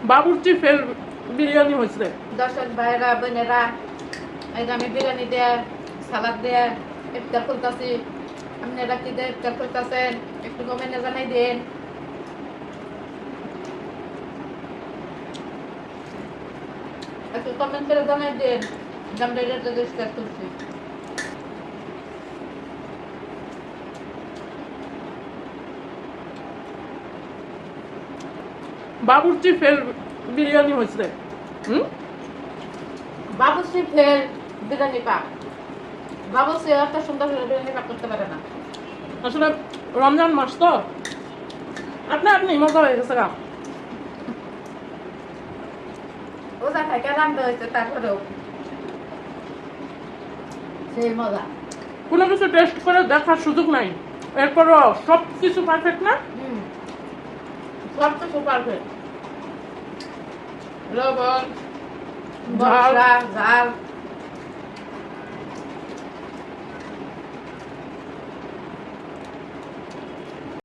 বাবুর্চি ফের বিরিয়ানি হয়েছে। দর্শক ভাইরা বোনেরা, এই যে আমি বিরিয়ানি দিয়ে সালাদ দিয়ে ইফতার করতেছি। আপনারা কি দিয়ে ইফতার করতেছেন একটু কমেন্টে জানাই দিন। একটু কমেন্ট করে জানাই দিন আমরা এটা ইফতার করছি। বাবুর্চি ফের বিরিয়ানি হয়েছে। বাবুশ্রী ফের বিরিয়ানি পাক। বাবুশ্রী এত সুন্দর করে বিরিয়ানি পাক করতে পারে না। আসলে রমজান মাস তো আপনি মজা হয়ে গেছে গা। ওজা খাইতে রান্না হয়েছে তারপরেও সেই মজা। কোনো কিছু টেস্ট করে দেখার সুযোগ নাই, এরপরও সব কিছু পারফেক্ট না। সব কিছু পারফেক্ট। লবণ, ঝাল, মশলা, ঝাল